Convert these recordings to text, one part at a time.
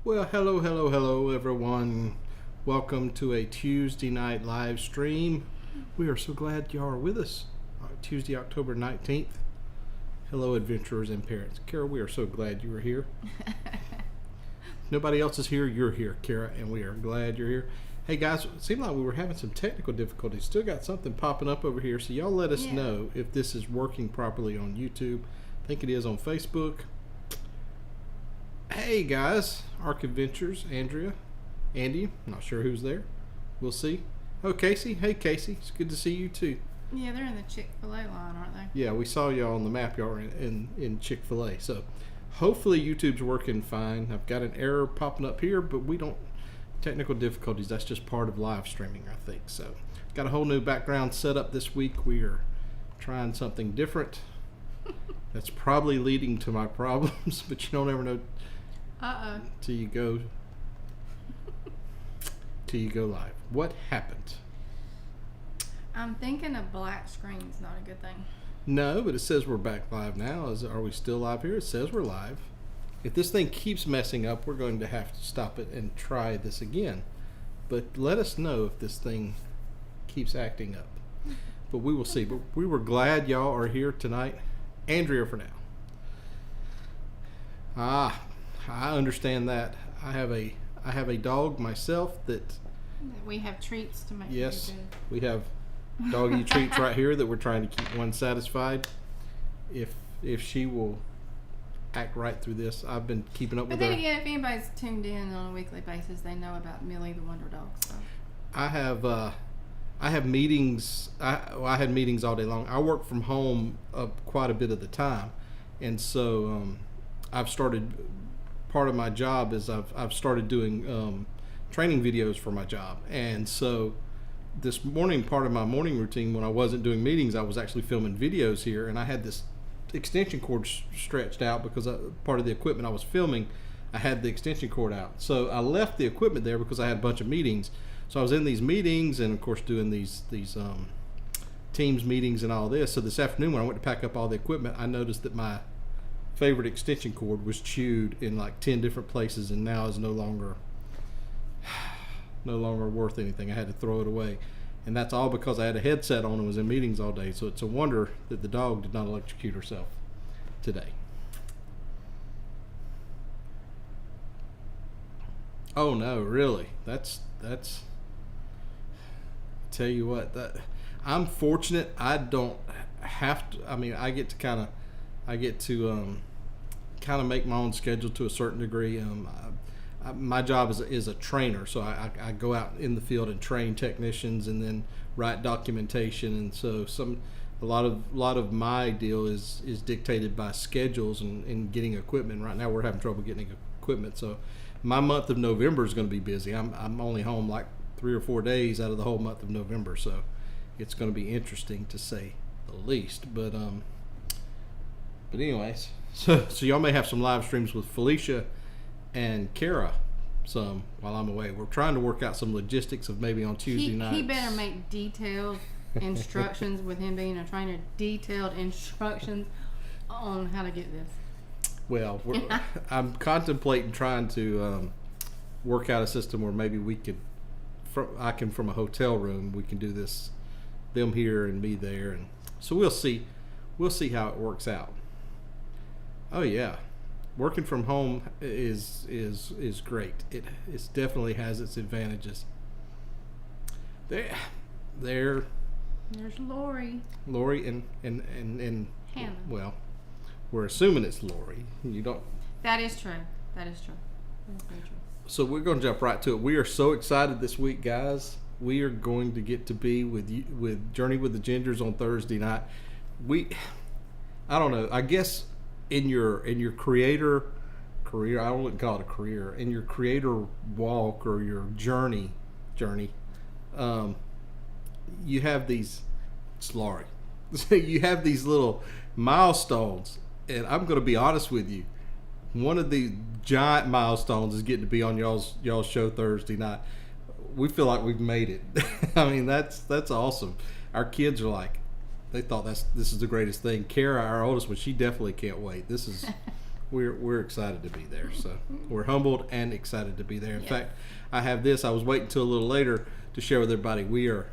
Well, hello, everyone. Welcome to a Tuesday night live stream. We are so glad y'all are with us. Tuesday, October 19th. Hello, adventurers and parents. Kara, we are so glad you are here. Nobody else is here. You're here, Kara, and we are glad you're here. Hey, guys, it seemed like we were having some technical difficulties. Still got something popping up over here, so y'all let us know if this is working properly on YouTube. I think it is on Facebook. Hey guys, Ark Adventures, Andrea, Andy, I'm not sure who's there. We'll see. Oh, Casey. Hey, Casey. It's good to see you too. Yeah, they're in the Chick-fil-A line, aren't they? Yeah, we saw y'all on the map. Y'all are in Chick-fil-A. So hopefully YouTube's working fine. I've got an error popping up here, but we don't, technical difficulties, that's just part of live streaming, I think. So got a whole new background set up this week. We are trying something different. That's probably leading to my problems, but you don't ever know. Till you go live. What happened? I'm thinking a black screen's not a good thing. No, but it says we're back live now. Are we still live here? It says we're live. If this thing keeps messing up, we're going to have to stop it and try this again. But let us know if this thing keeps acting up. But we will see. But we were glad y'all are here tonight. Andrea for now. I understand that. I have a dog myself that we have treats to make. Yes, we have doggy treats right here that we're trying to keep one satisfied. If she will act right through this, I've been keeping up with her. But then again, if anybody's tuned in on a weekly basis, they know about Millie the Wonder Dog. So I have meetings. I had meetings all day long. I work from home quite a bit of the time, and so I've started. Part of my job is I've started doing training videos for my job, and so this morning, part of my morning routine when I wasn't doing meetings, I was actually filming videos here, and I had this extension cord stretched out because part of the equipment I was filming, I had the extension cord out. So I left the equipment there because I had a bunch of meetings. So I was in these meetings and of course doing these Teams meetings and all this. So this afternoon when I went to pack up all the equipment, I noticed that my favorite extension cord was chewed in like 10 different places and now is no longer worth anything. I had to throw it away, and that's all because I had a headset on and was in meetings all day. So it's a wonder that the dog did not electrocute herself today. Oh no, really? That's tell you what, that I'm fortunate. I don't have to. I mean, I get to kind of make my own schedule to a certain degree. My job is a trainer, so I go out in the field and train technicians and then write documentation, and so a lot of my deal is dictated by schedules and getting equipment. Right now we're having trouble getting equipment, so my month of November is going to be busy. I'm only home like 3 or 4 days out of the whole month of November, so it's going to be interesting to say the least. But anyways, so y'all may have some live streams with Felicia and Kara some while I'm away. We're trying to work out some logistics of maybe on Tuesday nights. He better make detailed instructions with him being a trainer, detailed instructions on how to get this. Well, I'm contemplating trying to work out a system where maybe I can from a hotel room, we can do this, them here and me there, and so we'll see how it works out. Oh yeah, working from home is great. It definitely has its advantages. There's Lori and Hannah. Well, we're assuming it's Lori. You don't. That is true. That's very true. So we're going to jump right to it. We are so excited this week, guys. We are going to get to be with Journey with the Gingers on Thursday night. I don't know. I guess in your creator career, I wouldn't call it a career. In your creator walk or your journey, you have these. It's Laurie. You have these little milestones, and I'm going to be honest with you. One of the giant milestones is getting to be on y'all's show Thursday night. We feel like we've made it. I mean, that's awesome. Our kids are like, they thought this is the greatest thing. Kara, our oldest one, she definitely can't wait. we're excited to be there. So we're humbled and excited to be there. In Yeah. fact, I have this. I was waiting till a little later to share with everybody. We were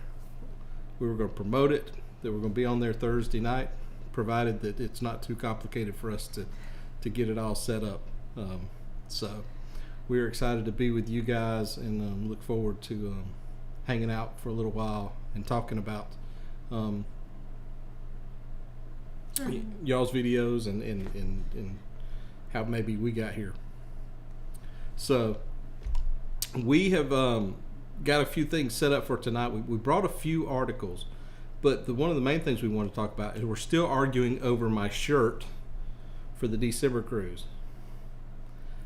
going to promote it. That we're going to be on there Thursday night, provided that it's not too complicated for us to get it all set up. So we're excited to be with you guys and look forward to hanging out for a little while and talking about y'all's videos and how maybe we got here. So we have got a few things set up for tonight. We brought a few articles, but one of the main things we want to talk about is we're still arguing over my shirt for the December cruise.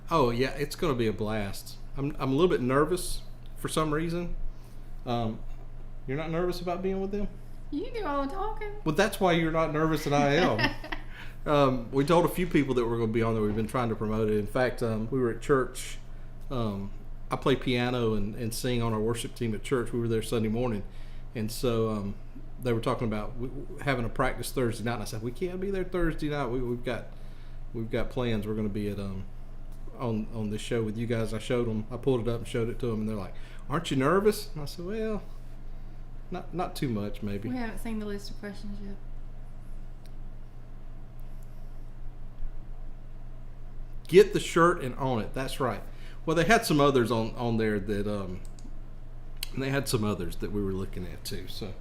Oh yeah, it's going to be a blast. I'm a little bit nervous for some reason. You're not nervous about being with them? You do all the talking. Well, that's why you're not nervous and I am. We told a few people that we're going to be on there. We've been trying to promote it. In fact, we were at church. I play piano and sing on our worship team at church. We were there Sunday morning, and so they were talking about having a practice Thursday night. And I said, we can't be there Thursday night. We've got plans. We're going to be at on this show with you guys. I showed them. I pulled it up and showed it to them, and they're like, "Aren't you nervous?" And I said, "Well, not too much, maybe." We haven't seen the list of questions yet. Get the shirt and own it. That's right. Well, they had some others on there that and they had some others that we were looking at too. So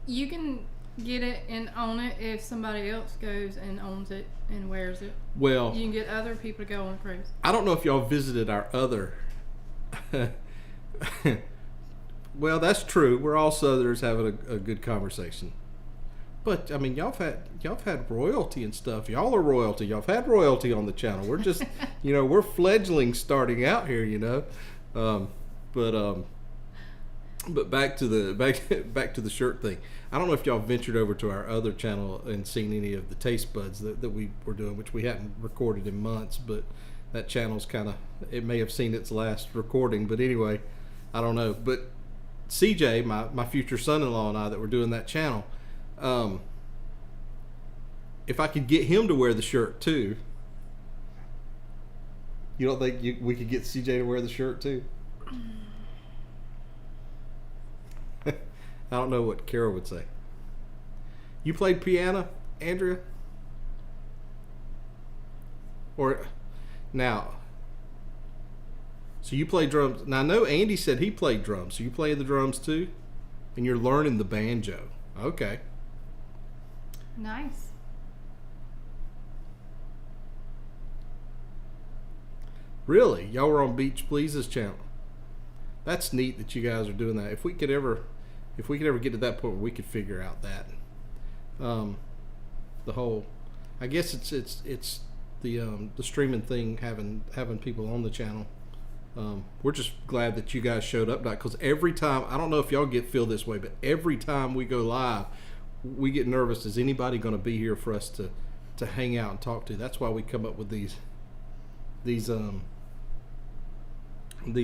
you can get it and own it if somebody else goes and owns it and wears it. Well, You can get other people to go on a cruise. I don't know if y'all visited our other. Well, that's true. We're all Southerners having a good conversation. But I mean, y'all have had royalty and stuff. Y'all are royalty. Y'all have had royalty on the channel. We're just, we're fledglings starting out here, But back to the shirt thing. I don't know if y'all ventured over to our other channel and seen any of the taste buds that we were doing, which we hadn't recorded in months. But that channel's it may have seen its last recording. But anyway, I don't know. But CJ, my future son-in-law, and I that were doing that channel. If I could get him to wear the shirt too, you don't think we could get CJ to wear the shirt too? I don't know what Carol would say. You played piano, Andrea? Or now? So you play drums. Now I know Andy said he played drums. So you play the drums too, and you're learning the banjo. Okay. Nice. Really? Y'all were on Beach Please's channel. That's neat that you guys are doing that. If we could ever get to that point where we could figure out that, the whole, I guess it's the streaming thing, having people on the channel. We're just glad that you guys showed up, because every time, I don't know if y'all feel this way, but every time we go live, we get nervous. Is anybody going to be here for us to hang out and talk to? That's why we come up with these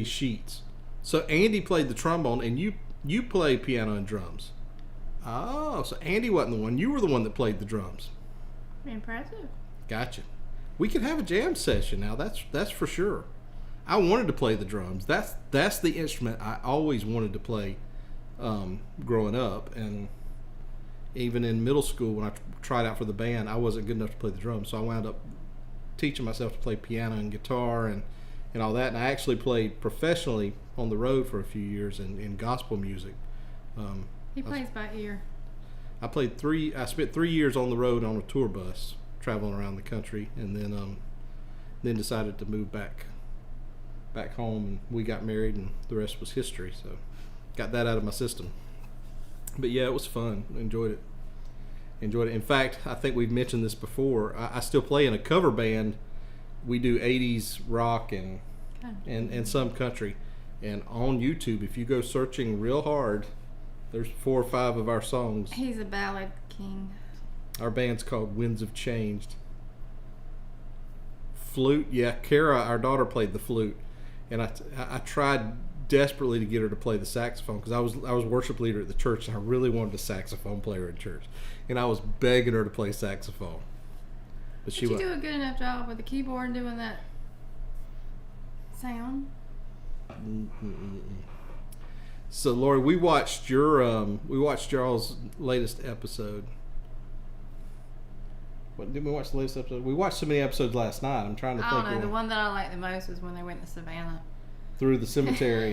sheets. So Andy played the trombone, and you play piano and drums. Oh, so Andy wasn't the one. You were the one that played the drums. Impressive. Gotcha. We could have a jam session now. That's for sure. I wanted to play the drums. That's the instrument I always wanted to play growing up, and even in middle school when I tried out for the band, I wasn't good enough to play the drums, so I wound up teaching myself to play piano and guitar and all that. And I actually played professionally on the road for a few years in gospel music. He plays by ear. I spent 3 years on the road on a tour bus, traveling around the country, and then decided to move back home, and we got married, and the rest was history. So got that out of my system. But yeah, it was fun. Enjoyed it. In fact, I think we've mentioned this before. I still play in a cover band. We do 80s rock and some country. And on YouTube, if you go searching real hard, there's 4 or 5 of our songs. He's a ballad king. Our band's called Winds of Changed. Flute, yeah. Kara, our daughter, played the flute, and I tried desperately to get her to play the saxophone, because I was worship leader at the church, and I really wanted a saxophone player in church, and I was begging her to play saxophone. But Did you do a good enough job with the keyboard doing that sound? So Lori, we watched y'all's latest episode. What did we watch the latest episode? We watched so many episodes last night. I'm trying to think. I don't know. The one that I liked the most was when they went to Savannah. Through the cemetery.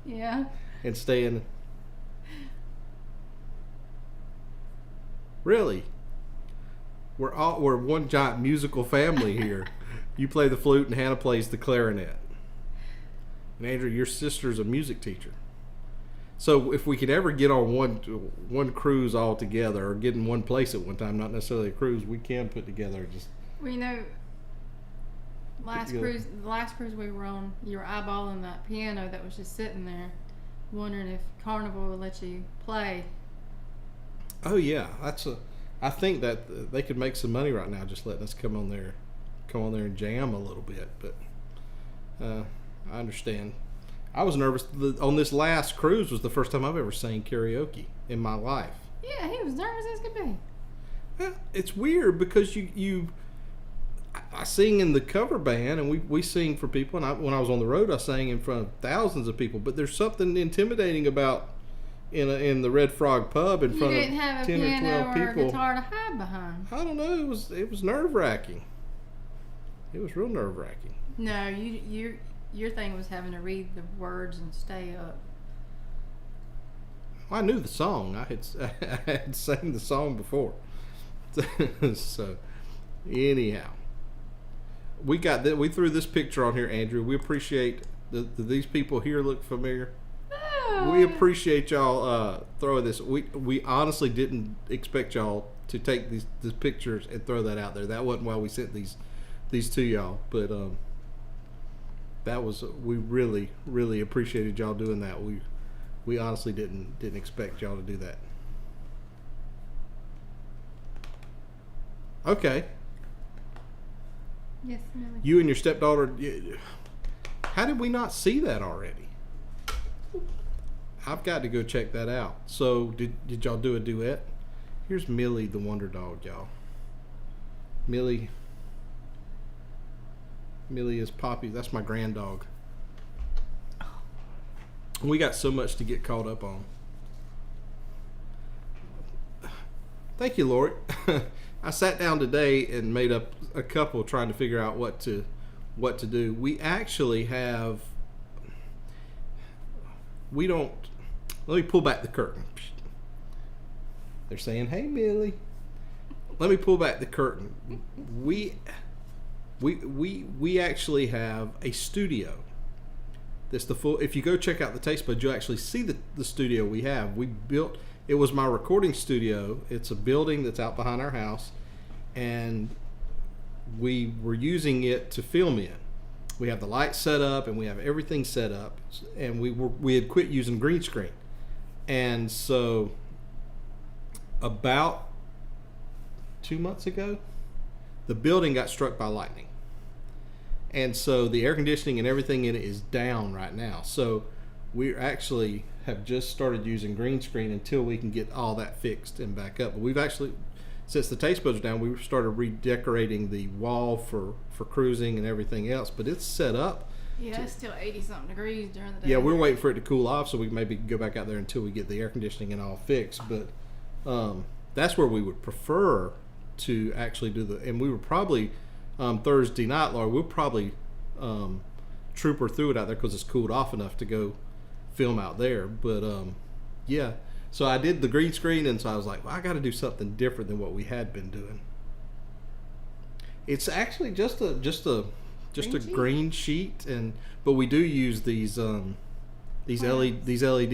Yeah. And staying. Really? We're one giant musical family here. You play the flute and Hannah plays the clarinet. And Andrew, your sister's a music teacher. So if we could ever get on one cruise all together, or get in one place at one time, not necessarily a cruise, we can put together just. Well, you know, the last cruise we were on, you were eyeballing that piano that was just sitting there, wondering if Carnival would let you play. Oh yeah, I think that they could make some money right now just letting us come on there and jam a little bit. But I understand. I was nervous. On this last cruise was the first time I've ever sang karaoke in my life. Yeah, he was nervous as could be. Well, it's weird because I sing in the cover band and we sing for people. And when I was on the road, I sang in front of thousands of people. But there's something intimidating about in the Red Frog pub in front of 10 or 12 people. You didn't have a piano or a guitar to hide behind. I don't know. It was nerve-wracking. It was real nerve-wracking. No, your thing was having to read the words and stay up. Well, I knew the song. I had sang the song before. So, anyhow, we threw this picture on here, Andrew. We appreciate these people here look familiar. Oh. We appreciate y'all throwing this. We honestly didn't expect y'all to take these pictures and throw that out there. That wasn't why we sent these to y'all, but we really, really appreciated y'all doing that. We honestly didn't expect y'all to do that. Okay. Yes, Millie. You and your stepdaughter. How did we not see that already? I've got to go check that out. So did y'all do a duet? Here's Millie, the wonder dog, y'all. Millie is Poppy. That's my grand dog. We got so much to get caught up on. Thank you, Lori. I sat down today and made up a couple trying to figure out what to do. We actually have. We don't. Let me pull back the curtain. They're saying, "Hey, Millie." Let me pull back the curtain. We actually have a studio. That's the full. If you go check out the taste buds, you'll actually see the studio we have. We built. It was my recording studio. It's a building that's out behind our house, and we were using it to film in. We have the lights set up, and we have everything set up, and we had quit using green screen, and so about 2 months ago, the building got struck by lightning. And so the air conditioning and everything in it is down right now. So we actually have just started using green screen until we can get all that fixed and back up. But we've actually, since the taste buds are down, we started redecorating the wall for cruising and everything else. But it's set up. Yeah, it's still 80-something degrees during the day. Yeah, we're waiting for it to cool off so we can maybe go back out there until we get the air conditioning and all fixed. But that's where we would prefer to actually do and we were probably Thursday night, Laura, we'll probably trooper through it out there because it's cooled off enough to go film out there. But yeah, so I did the green screen, and so I was like, well, I got to do something different than what we had been doing. It's actually just a green sheet, but we do use these LED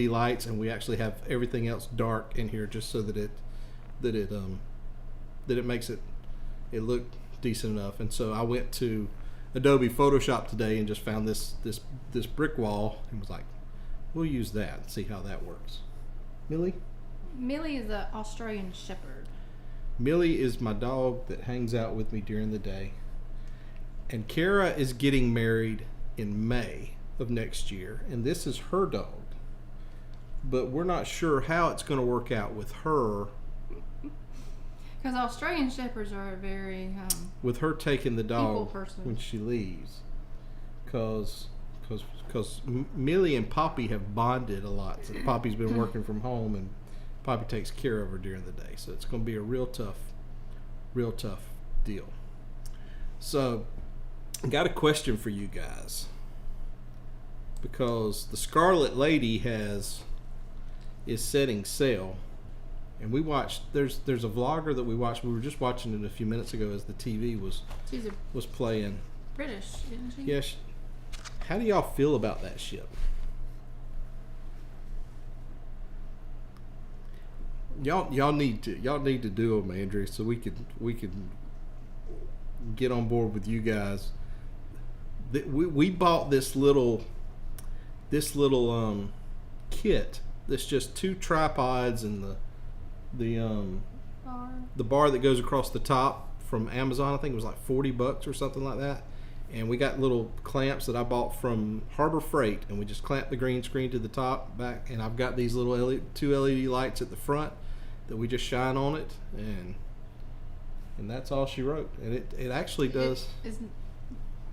lights, and we actually have everything else dark in here just so that it makes it look decent enough. And so I went to Adobe Photoshop today and just found this brick wall and was like, we'll use that and see how that works. Millie is an Australian Shepherd. Millie is my dog that hangs out with me during the day. And Kara is getting married in May of next year, and this is her dog. But we're not sure how it's going to work out with her. Because Australian Shepherds are very with her taking the dog person. when she leaves, because Millie and Poppy have bonded a lot. So Poppy's been working from home, and Poppy takes care of her during the day. So it's going to be a real tough deal. So I got a question for you guys, because the Scarlet Lady is setting sail. And we watched. There's a vlogger that we watched. We were just watching it a few minutes ago as the TV was playing. British, isn't she? Yes. How do y'all feel about that ship? Y'all need to do them, Andrew, so we can get on board with you guys. We bought this little kit. That's just 2 tripods and the bar that goes across the top from Amazon. I think it was like $40 or something like that. And we got little clamps that I bought from Harbor Freight, and we just clamped the green screen to the top back. And I've got these little 2 LED lights at the front that we just shine on it, and that's all she wrote. And it actually does. It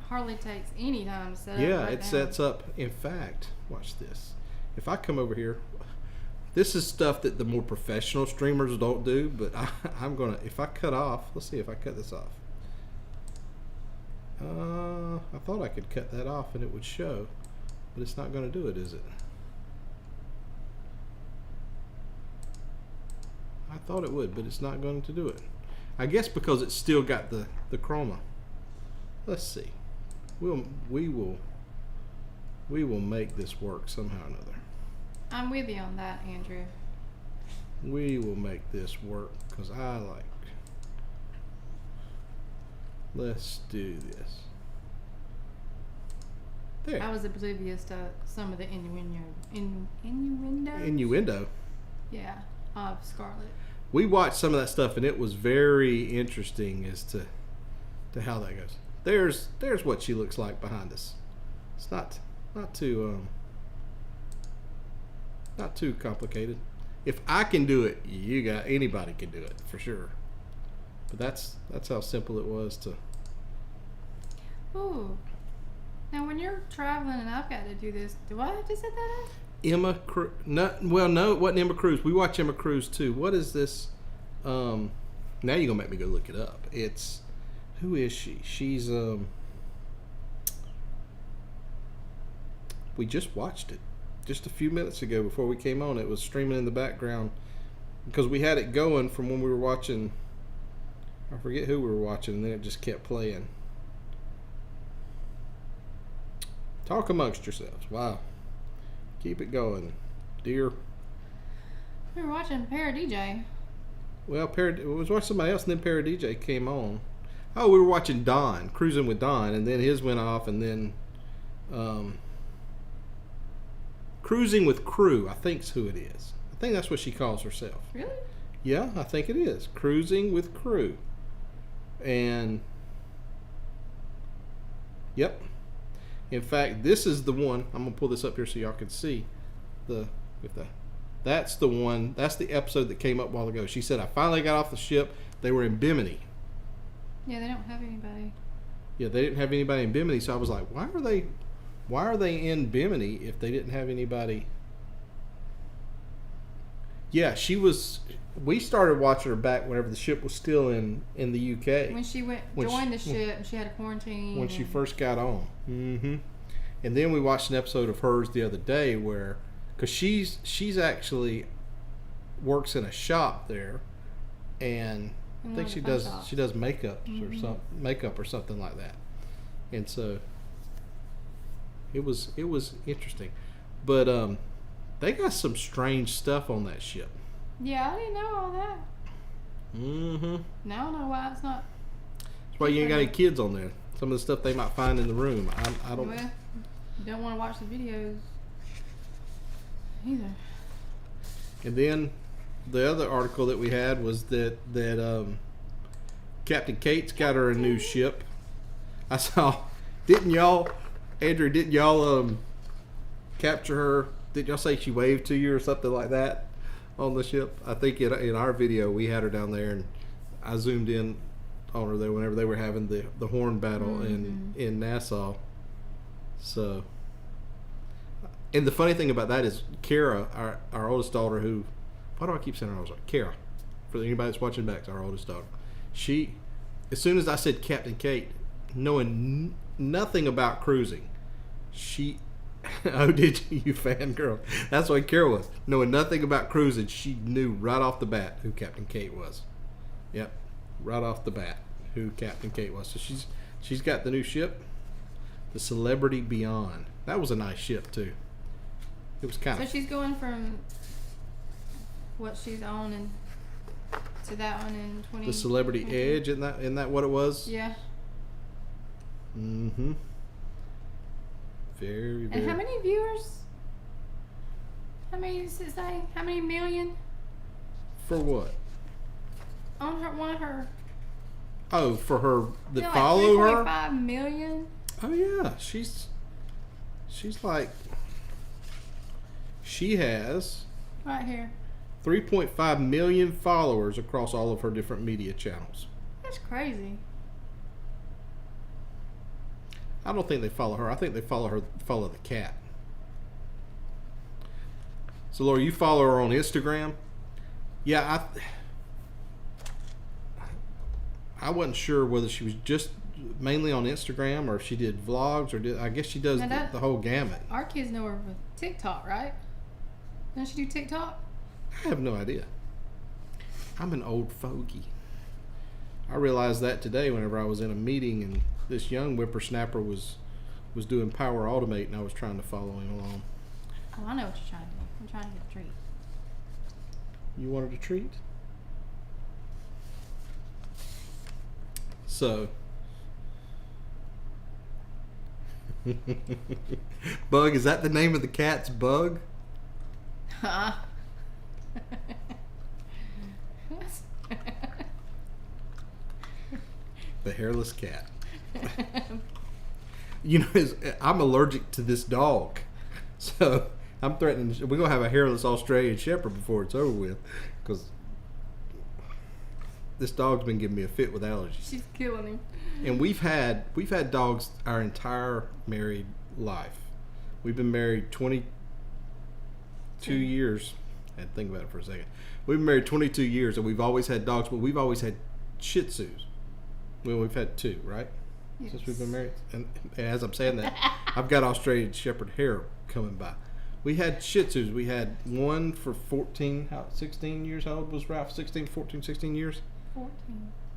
hardly takes any time to set up. Yeah, it sets up. In fact, watch this. If I come over here. This is stuff that the more professional streamers don't do, but I'm gonna, if I cut off, let's see if I cut this off. I thought I could cut that off and it would show, but it's not gonna do it, is it? I thought it would, but it's not going to do it. I guess because it's still got the chroma. Let's see. We will make this work somehow or another. I'm with you on that, Andrew. We will make this work because I like. Let's do this. There. I was oblivious to some of the innuendo. Innuendo. Yeah, of Scarlet. We watched some of that stuff and it was very interesting as to how that goes. There's what she looks like behind us. It's not too complicated. If I can do it, anybody can do it for sure. But that's how simple it was to. Ooh. Now when you're traveling and I've got to do this, do I have to set that up? No, it wasn't Emma Cruz. We watch Emma Cruz too. What is this? Now you're gonna make me go look it up. Who is she? She's we just watched it. Just a few minutes ago before we came on. It was streaming in the background because we had it going from when we were watching. I forget who we were watching, and then it just kept playing. Talk amongst yourselves. Wow. Keep it going, dear. We were watching Para-DJ. Well, we was watching somebody else, and then Para-DJ came on. Oh, we were watching Don, Cruising with Don, and then his went off, and then Cruising with Crew, I think's who it is. I think that's what she calls herself. Really? Yeah, I think it is. Cruising with Crew. And yep. In fact, this is the one. I'm gonna pull this up here so y'all can see that's the one. That's the episode that came up a while ago. She said, I finally got off the ship. They were in Bimini. Yeah, they don't have anybody. Yeah, they didn't have anybody in Bimini, so I was like, why are they in Bimini if they didn't have anybody? Yeah, we started watching her back whenever the ship was still in the UK. When she joined the ship, she had a quarantine. When she first got on. Mm-hmm. And then we watched an episode of hers the other day because she's actually works in a shop there, and I think she does makeup or something like that. And so it was interesting, but they got some strange stuff on that ship. Yeah, I didn't know all that. Mm-hmm. Now I know why it's not. That's why you ain't got any kids on there. Some of the stuff they might find in the room. I don't. Well, you don't want to watch the videos either. And then the other article that we had was that Captain Kate's got her a new ship. I saw. Didn't y'all, Andrew? Didn't y'all capture her? Did y'all say she waved to you or something like that on the ship? I think in our video we had her down there, and I zoomed in on her there whenever they were having the horn battle in Nassau. So, and the funny thing about that is Kara, our oldest daughter, who, why do I keep saying her? I was like, Kara, for anybody that's watching back, our oldest daughter. She, as soon as I said Captain Kate, knowing nothing about cruising, she, oh, did you fangirl? That's what Kara was. Knowing nothing about cruising, she knew right off the bat who Captain Kate was. Yep, right off the bat who Captain Kate was. So she's got the new ship, the Celebrity Beyond. That was a nice ship too. It was kind of. So she's going from what she's on and to that one in 20. The Celebrity Edge, isn't that what it was? Yeah. Mm-hmm. Very, very. And how many viewers? How many does it say? How many million? For what? On her, one of her. Oh, for her that Like follow her? 3.5 million. Oh yeah, she's like, she has Right here. 3.5 million followers across all of her different media channels. That's crazy. I don't think they follow her. I think they follow the cat. So Laura, you follow her on Instagram? Yeah, I wasn't sure whether she was just mainly on Instagram or if she did vlogs or I guess she does the whole gamut. Our kids know her with TikTok, right? Doesn't she do TikTok? I have no idea. I'm an old fogey. I realized that today whenever I was in a meeting and this young whippersnapper was doing Power Automate and I was trying to follow him along. Oh, I know what you're trying to do. I'm trying to get a treat. You wanted a treat? So, Bug, is that the name of the cat's Bug? Huh? The hairless cat. You know, I'm allergic to this dog, so I'm threatening. We're gonna have a hairless Australian Shepherd before it's over with, because this dog's been giving me a fit with allergies. She's killing him. And we've had dogs our entire married life. We've been married 22 years. I had to think about it for a second. We've been married 22 years, and we've always had dogs, but we've always had Shih Tzus. Well, we've had two, right? Yes. Since we've been married. And as I'm saying that, I've got Australian Shepherd hair coming by. We had Shih Tzus. We had one for 16 years. How old was Ralph? 16 years? 14.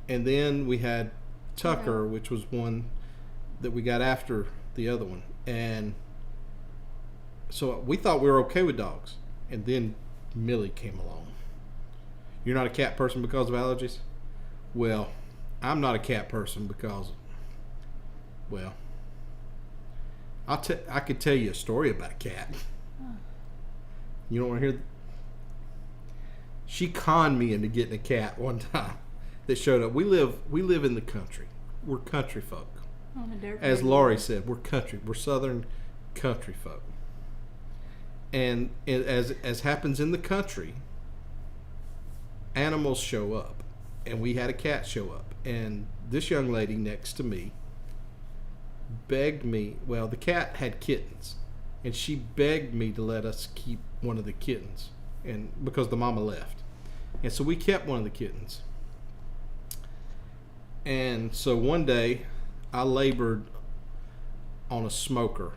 And then we had Tucker, which was one that we got after the other one. And so we thought we were okay with dogs. And then Millie came along. You're not a cat person because of allergies? Well, I'm not a cat person because, well, I could tell you a story about a cat. You don't want to hear? She conned me into getting a cat one time that showed up. We live in the country. We're country folk. As Laurie said, we're country. We're southern country folk. And as happens in the country, animals show up. And we had a cat show up. And this young lady next to me begged me, well, the cat had kittens. And she begged me to let us keep one of the kittens, and because the mama left. And so we kept one of the kittens. And so one day I labored on a smoker.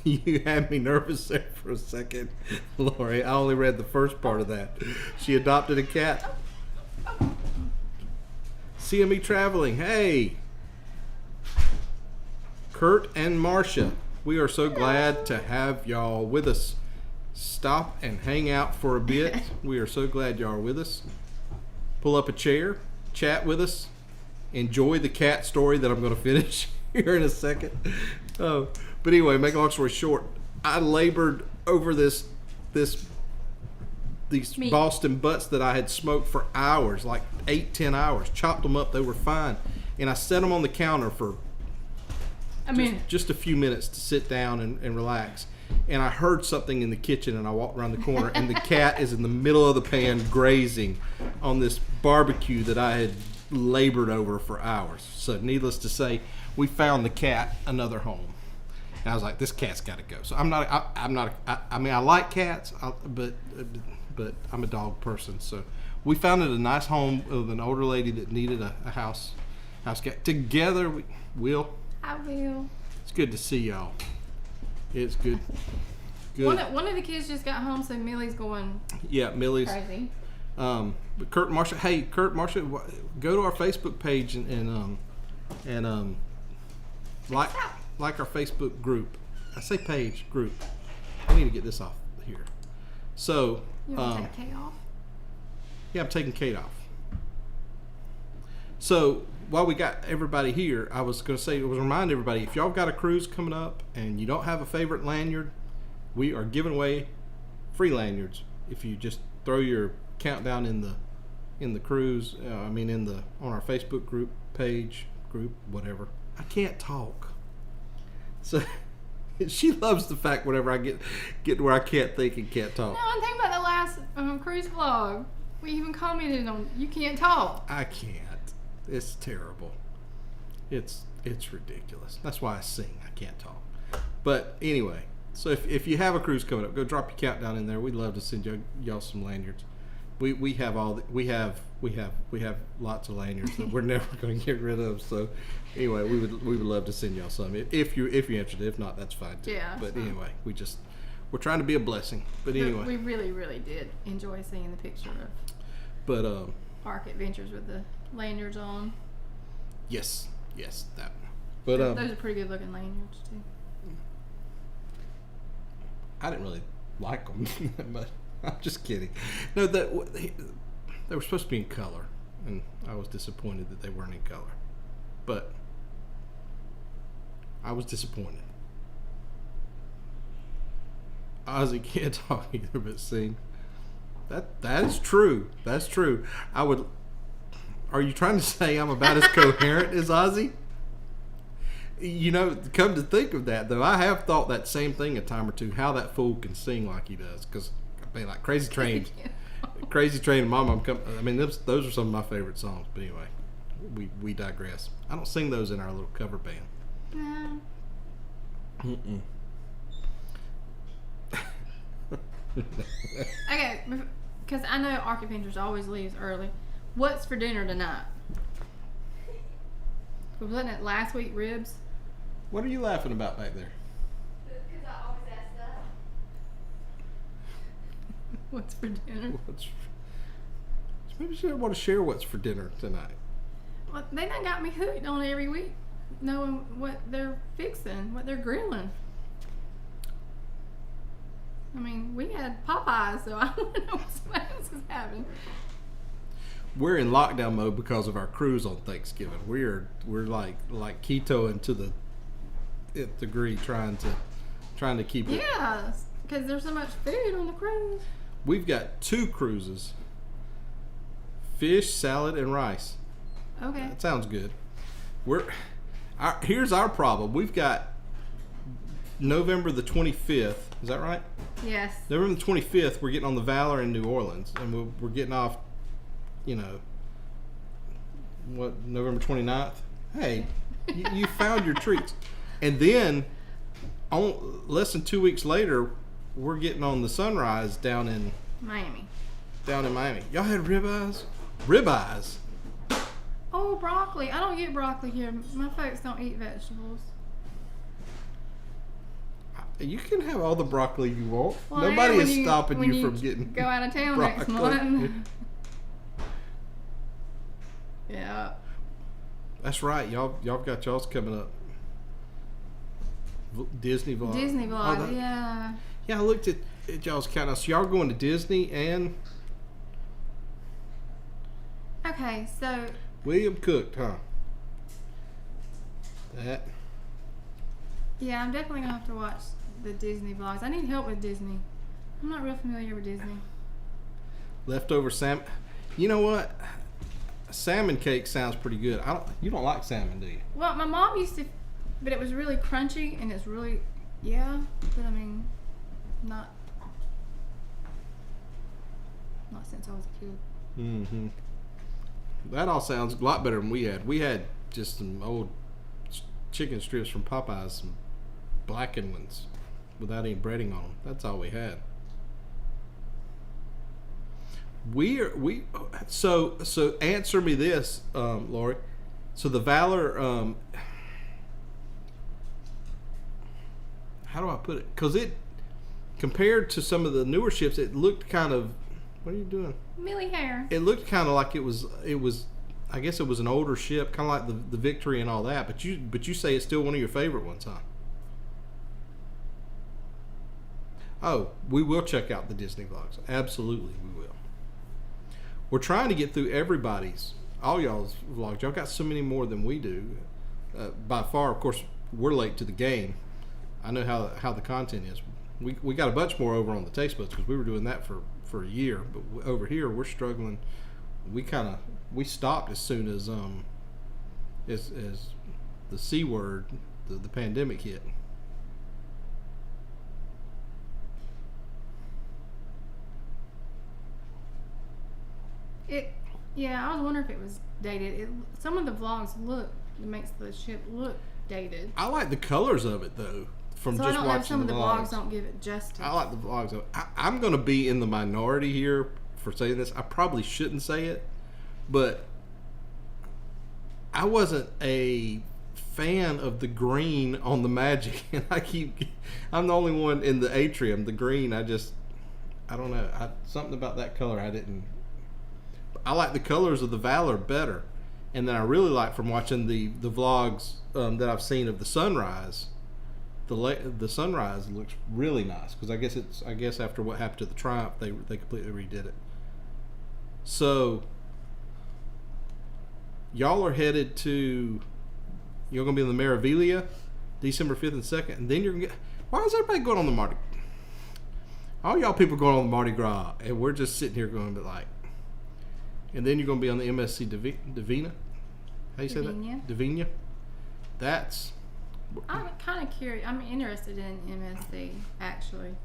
You had me nervous there for a second, Lori. I only read the first part of that. She adopted a cat. CME Traveling. Hey, Kurt and Marcia. We are so glad to have y'all with us. Stop and hang out for a bit. We are so glad y'all are with us. Pull up a chair, chat with us, enjoy the cat story that I'm going to finish here in a second. Oh, but anyway, make a long story short, I labored over these Meat. Boston butts that I had smoked for hours, like 8-10 hours. Chopped them up; they were fine, and I set them on the counter for just a few minutes to sit down and relax. and I heard something in the kitchen, and I walked around the corner, and the cat is in the middle of the pan grazing on this barbecue that I had labored over for hours. So needless to say, we found the cat another home. And I was like, this cat's got to go. So I'm not. I mean, I like cats, but I'm a dog person. So we found it a nice home with an older lady that needed a house cat. Together, we'll. I will. It's good to see y'all. It's good. Good. One of the kids just got home, so Millie's going. Yeah, Millie's crazy. But Kurt and Marsha, hey, Kurt, Marsha, go to our Facebook page and like our Facebook group. I say page, group. I need to get this off here. So, you want to take Kate off? Yeah, I'm taking Kate off. So, while we got everybody here, I was going to say, remind everybody, if y'all got a cruise coming up and you don't have a favorite lanyard, we are giving away free lanyards. If you just throw your countdown in the cruise, on our Facebook group, whatever. I can't talk. So, she loves the fact whenever I get to where I can't think and can't talk. No, I'm thinking about the last cruise vlog. We even commented on, you can't talk. I can't. It's terrible. It's ridiculous. That's why I sing. I can't talk. But anyway, so if you have a cruise coming up, go drop your countdown in there. We'd love to send y'all some lanyards. We have lots of lanyards that we're never going to get rid of. So anyway, we would love to send y'all some if you're interested. If not, that's fine too. Yeah. But anyway, we're trying to be a blessing. But anyway, we really, really did enjoy seeing the picture of. But Ark Adventures with the lanyards on. Yes, that one. But those are pretty good looking lanyards too. I didn't really like them, but I'm just kidding. No, they were supposed to be in color, and I was disappointed that they weren't in color. But I was disappointed. Ozzy can't talk either, but sing. That is true. That's true. Are you trying to say I'm about as coherent as Ozzy? You know, come to think of that, though, I have thought that same thing a time or two, how that fool can sing like he does. Because, I mean, like Crazy Train, Crazy Train and Mama, those are some of my favorite songs. But anyway, we digress. I don't sing those in our little cover band. No. Mm-mm. Okay, because I know Ark Adventures always leaves early. What's for dinner tonight? Wasn't it last week ribs? What are you laughing about back there? Because I always ask that. What's for dinner? Maybe you want to share what's for dinner tonight. Well, they done got me hooked on every week, knowing what they're fixing, what they're grilling. I mean, we had Popeyes, so I don't know what somebody else is having. We're in lockdown mode because of our cruise on Thanksgiving. We're like ketoing to the nth degree, trying to keep it. Yeah, because there's so much food on the cruise. We've got 2 cruises: fish, salad, and rice. Okay. That sounds good. Here's our problem. We've got November the 25th. Is that right? Yes. November the 25th, we're getting on the Valor in New Orleans, and we're getting off. November 29th? Hey, you found your treats. And then, less than 2 weeks later, we're getting on the Sunrise down in Miami. Y'all had ribeyes? Ribeyes? Oh, broccoli. I don't get broccoli here. My folks don't eat vegetables. You can have all the broccoli you want. Well, Nobody is stopping you from getting go out of town broccoli. next month. Yeah. That's right. Y'all got y'all's coming up. Disney vlog. Disney vlog, yeah. Yeah, I looked at y'all's countdown. So y'all going to Disney and Okay, so William cooked, huh? That. Yeah, I'm definitely gonna have to watch the Disney vlogs. I need help with Disney. I'm not real familiar with Disney. Leftover salmon. You know what? Salmon cake sounds pretty good. You don't like salmon, do you? Well, my mom used to, but it was really crunchy and it's really, yeah. But I mean, Not since I was a kid. Mm-hmm. That all sounds a lot better than we had. We had just some old chicken strips from Popeyes, some blackened ones without any breading on them. That's all we had. So answer me this, Lori. So the Valor, how do I put it? Because it, compared to some of the newer ships, it looked kind of, what are you doing? Millie hair. It looked kind of like it was. I guess it was an older ship, kind of like the Victory and all that. But you say it's still one of your favorite ones, huh? Oh, we will check out the Disney vlogs. Absolutely, we will. We're trying to get through all y'all's vlogs. Y'all got so many more than we do. By far, of course, we're late to the game. I know how the content is. We got a bunch more over on the taste buds because we were doing that for a year. But over here, we're struggling. We stopped as soon as the C word, the pandemic hit. Yeah, I was wondering if it was dated. Some of the vlogs it makes the ship look dated. I like the colors of it though. From so just I don't know if watching some of the the vlogs. vlogs don't give it justice. I like the vlogs. I'm going to be in the minority here for saying this. I probably shouldn't say it, but I wasn't a fan of the green on the Magic, and I'm the only one in the atrium. The green, I don't know. Something about that color I didn't. I like the colors of the Valor better, and then I really like from watching the vlogs that I've seen of the sunrise. The sunrise looks really nice because I guess after what happened to the Triumph, they completely redid it. So y'all are headed to. You're gonna be in the Meraviglia, December 5th and 2nd, and then you're gonna get. Why is everybody going on the Mardi? All y'all people going on the Mardi Gras, and we're just sitting here going, but like. And then you're going to be on the MSC Divina. How you say that? Divina. That's. I'm kind of curious. I'm interested in MSC actually.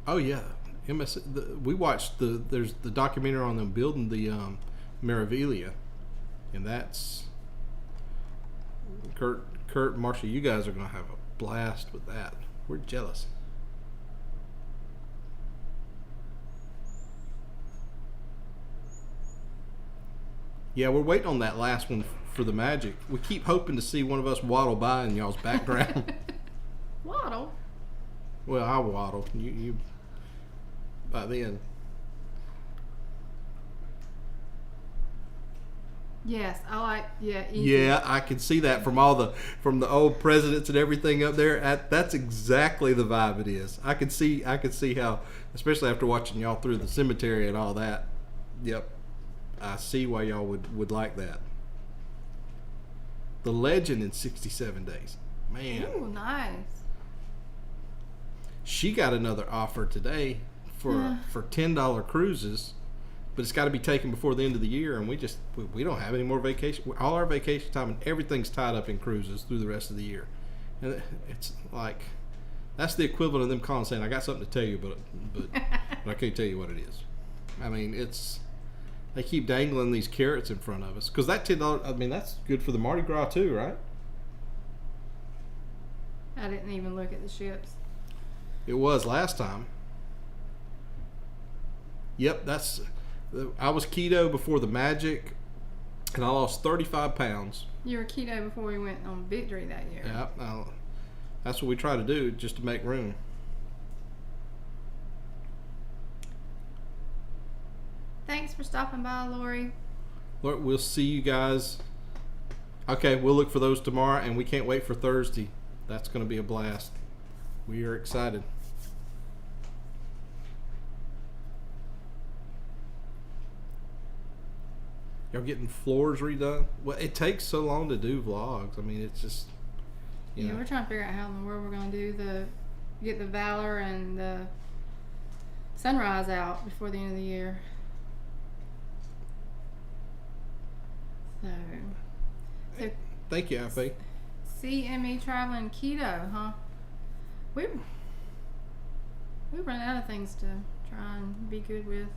Oh yeah, MSC. We watched there's the documentary on them building the Meraviglia, and that's Kurt, Marcia. You guys are going to have a blast with that. We're jealous. Yeah, we're waiting on that last one for the Magic. We keep hoping to see one of us waddle by in y'all's background. Waddle? Well, I waddle. You by then. Yes, I like. Yeah. Easy. Yeah, I can see that from the old presidents and everything up there. That's exactly the vibe it is. I can see how, especially after watching y'all through the cemetery and all that. Yep. I see why y'all would like that. The Legend in 67 days. Man. Ooh, nice. She got another offer today for $10 cruises, but it's got to be taken before the end of the year, and we don't have any more vacation. All our vacation time and everything's tied up in cruises through the rest of the year. And it's like that's the equivalent of them calling saying, "I got something to tell you, but I can't tell you what it is." I mean, they keep dangling these carrots in front of us because that $10. I mean, that's good for the Mardi Gras too, right? I didn't even look at the ships. It was last time. Yep, I was keto before the Magic, and I lost 35 pounds. You were keto before we went on Victory that year. Yeah, that's what we try to do just to make room. Thanks for stopping by, Lori. Look, we'll see you guys. Okay, we'll look for those tomorrow, and we can't wait for Thursday. That's going to be a blast. We are excited. Y'all getting floors redone? Well, it takes so long to do vlogs. I mean, it's just. Yeah, we're trying to figure out how in the world we're going to get the Valor and the Sunrise out before the end of the year. So thank you, Effie. CME traveling keto, huh? We We run out of things to try and be good with.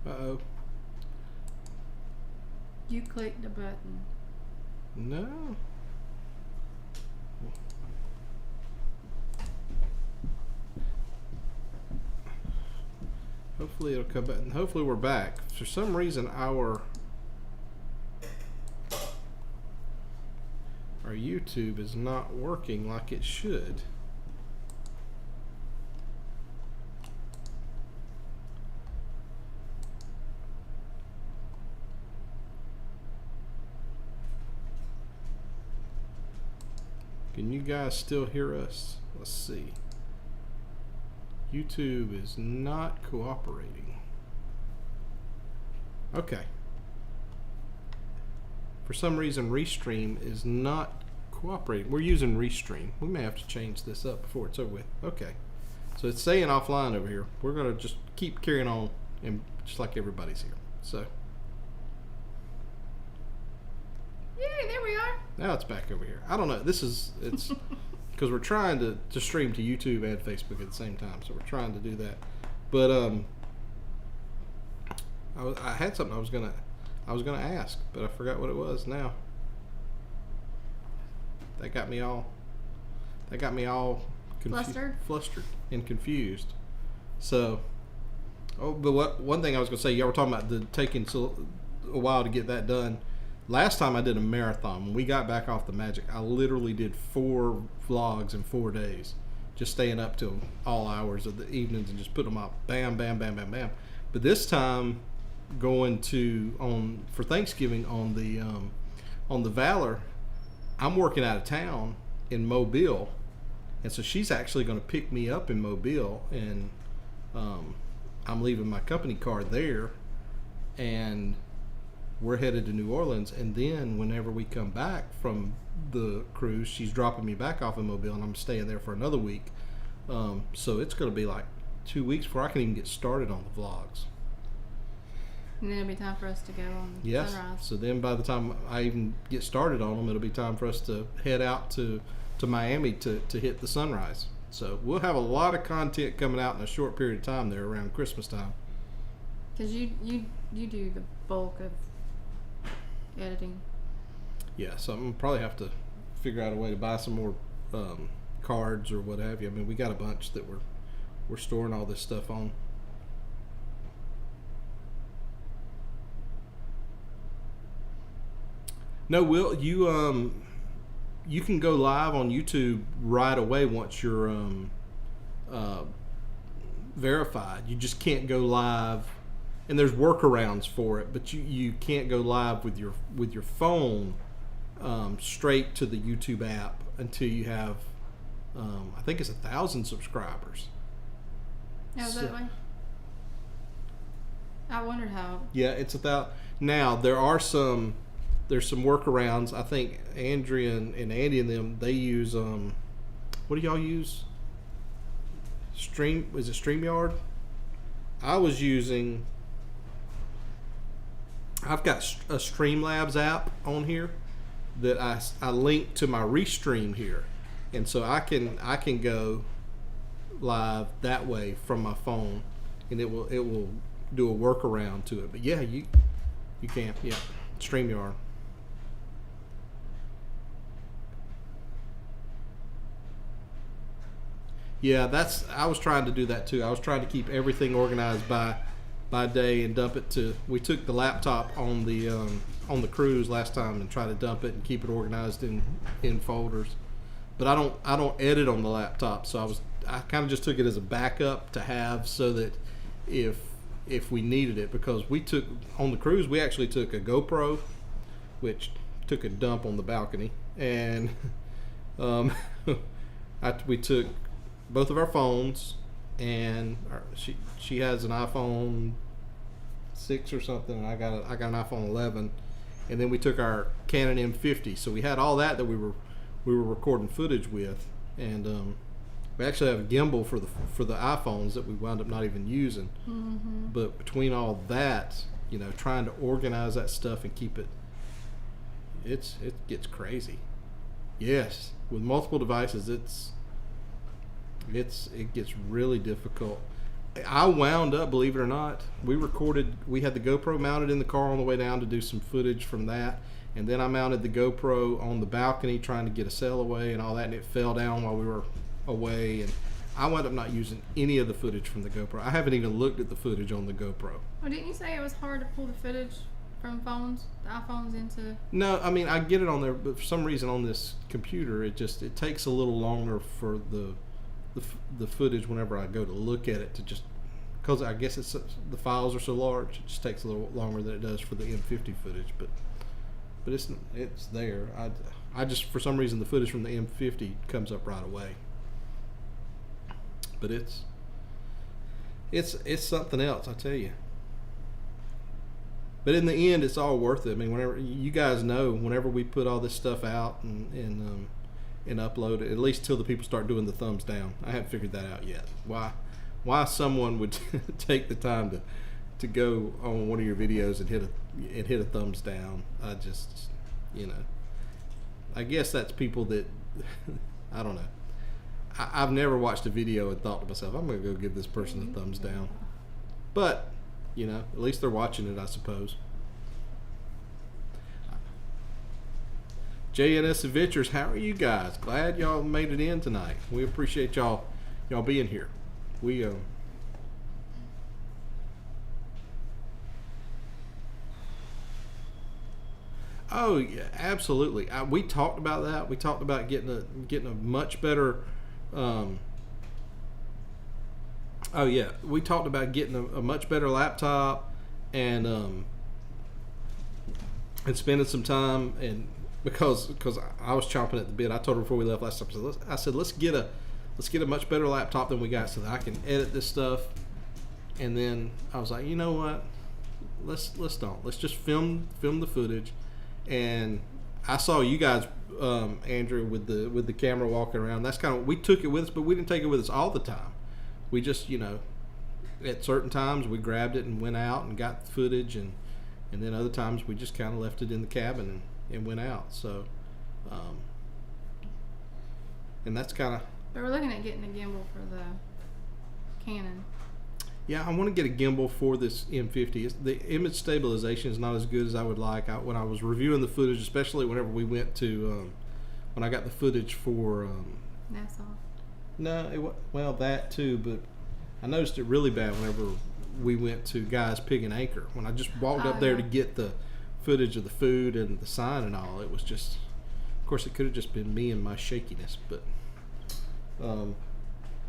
Uh-oh. You clicked the button. No. Hopefully it'll come back. Hopefully we're back. For some reason our YouTube is not working like it should. Can you guys still hear us? Let's see. YouTube is not cooperating. Okay. For some reason, Restream is not cooperating. We're using Restream. We may have to change this up before it's over with. Okay. So it's saying offline over here. We're going to just keep carrying on, and just like everybody's here. So. Yay, there we are. Now it's back over here. I don't know. It's because we're trying to stream to YouTube and Facebook at the same time. So we're trying to do that. But I had something I was gonna ask, but I forgot what it was now. That got me all flustered and confused. So, but one thing I was gonna say, y'all were talking about taking a while to get that done. Last time I did a marathon, when we got back off the Magic, I literally did 4 vlogs in 4 days, just staying up till all hours of the evenings and just putting them out, bam, bam, bam, bam, bam. But this time, going for Thanksgiving on the Valor, I'm working out of town in Mobile, and so she's actually going to pick me up in Mobile, and I'm leaving my company car there, and we're headed to New Orleans, and then whenever we come back from the cruise, she's dropping me back off in Mobile, and I'm staying there for another week. So it's going to be like 2 weeks before I can even get started on the vlogs. And then it'll be time for us to go on sunrise. So then by the time I even get started on them, it'll be time for us to head out to Miami to hit the sunrise. So we'll have a lot of content coming out in a short period of time there around Christmas time. Because you do the bulk of editing. Yeah, so I'm gonna probably have to figure out a way to buy some more cards or what have you. I mean, we got a bunch that we're storing all this stuff on. No, Will, you can go live on YouTube right away once you're verified. You just can't go live, and there's workarounds for it, but you can't go live with your phone straight to the YouTube app until you have I think it's 1,000 subscribers. Oh, that way? I wondered how. Yeah, it's 1,000. Now there's some workarounds. I think Andrea and Andy and them, they use what do y'all use? Is it StreamYard? I've got a Streamlabs app on here that I link to my Restream here, and so I can go live that way from my phone, and it will do a workaround to it. But yeah, you can, yeah, StreamYard. Yeah, I was trying to do that too. I was trying to keep everything organized by day and dump it to. We took the laptop on the cruise last time and tried to dump it and keep it organized in folders. But I don't edit on the laptop, so I kind of just took it as a backup to have, so that if we needed it, because we took on the cruise, we actually took a GoPro, which took a dump on the balcony, and we took both of our phones, and she has an iPhone 6 or something, and I got an iPhone 11, and then we took our Canon M50. So we had all that we were recording footage with, and we actually have a gimbal for the iPhones that we wound up not even using. Mm-hmm. But between all that, trying to organize that stuff and keep it gets crazy. Yes, with multiple devices, It gets really difficult. I wound up, believe it or not, we had the GoPro mounted in the car on the way down to do some footage from that, and then I mounted the GoPro on the balcony trying to get a sail away and all that, and it fell down while we were away, and I wound up not using any of the footage from the GoPro. I haven't even looked at the footage on the GoPro. Well, didn't you say it was hard to pull the footage from the iPhones into? No, I mean, I get it on there, but for some reason on this computer, it takes a little longer for the footage whenever I go to look at it to just, because I guess the files are so large, it just takes a little longer than it does for the M50 footage, but it's there. I just, for some reason, the footage from the M50 comes up right away. But it's something else, I tell you. But in the end, it's all worth it. I mean, whenever you guys know, whenever we put all this stuff out and upload it, at least till the people start doing the thumbs down. I haven't figured that out yet. Why someone would take the time to go on one of your videos and hit a thumbs down? I just, I guess that's people that I don't know. I've never watched a video and thought to myself, I'm going to go give this person a thumbs down. But, at least they're watching it, I suppose. JNS Adventures, how are you guys? Glad y'all made it in tonight. We appreciate y'all being here. Oh yeah, absolutely. We talked about that. We talked about getting a much better. We talked about getting a much better laptop and spending some time, and because I was chomping at the bit. I told her before we left last time. I said let's get a much better laptop than we got so that I can edit this stuff. And then I was like, you know what? Let's just film the footage. And I saw you guys, Andrew, with the camera walking around. That's kind of, we took it with us, but we didn't take it with us all the time. We just, at certain times we grabbed it and went out and got the footage, and then other times we just kind of left it in the cabin and went out. So, and that's kind of. But we're looking at getting a gimbal for the Canon. Yeah, I want to get a gimbal for this M50. The image stabilization is not as good as I would like. When I was reviewing the footage, especially whenever we went to, when I got the footage for Nassau. No, well, that too, but I noticed it really bad whenever we went to Guy's Pig and Anchor. When I just walked up there to get the footage of the food and the sign and all, it was just, of course, it could have just been me and my shakiness, but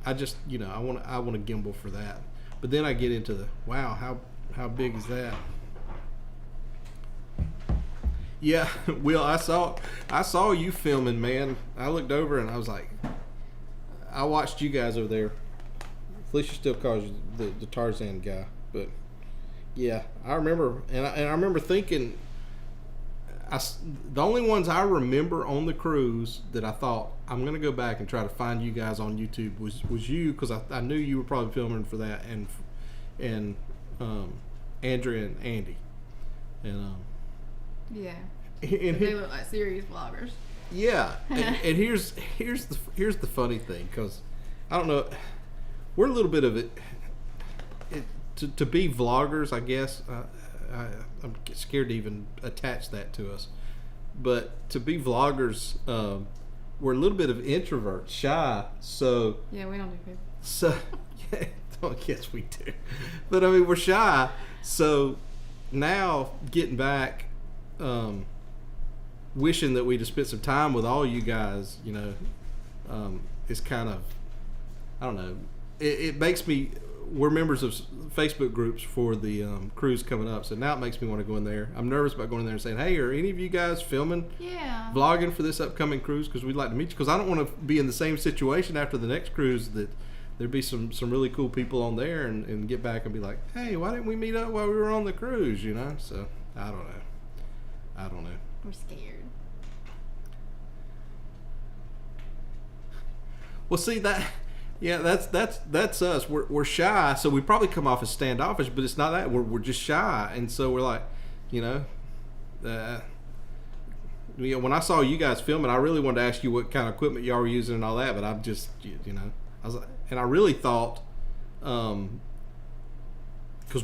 I just, I want a gimbal for that. But then I get into the, wow, how big is that? Yeah, Will, I saw you filming, man. I looked over and I was like, I watched you guys over there. Felicia still calls you the Tarzan guy, but yeah, I remember, and I remember thinking, the only ones I remember on the cruise that I thought I'm gonna go back and try to find you guys on YouTube was you, because I knew you were probably filming for that, and Andrea and Andy, and yeah, and they look like serious vloggers. Yeah, and here's the funny thing, because I don't know, we're a little bit of it to be vloggers, I guess. I'm scared to even attach that to us, but to be vloggers, we're a little bit of introverts, shy. So yeah, we don't do people. So yeah, I guess we do, but I mean we're shy. So now getting back, wishing that we'd have spent some time with all you guys, is kind of, I don't know. It makes me. We're members of Facebook groups for the cruise coming up, so now it makes me want to go in there. I'm nervous about going in there and saying, "Hey, are any of you guys filming, vlogging for this upcoming cruise? Because we'd like to meet you." Because I don't want to be in the same situation after the next cruise that there'd be some really cool people on there and get back and be like, "Hey, why didn't we meet up while we were on the cruise?" So I don't know. We're scared. Well, see that. Yeah, that's us. We're shy, so we probably come off as standoffish, but it's not that. We're just shy, and so we're like, when I saw you guys filming, I really wanted to ask you what kind of equipment y'all were using and all that, but I'm just, I was like, and I really thought, because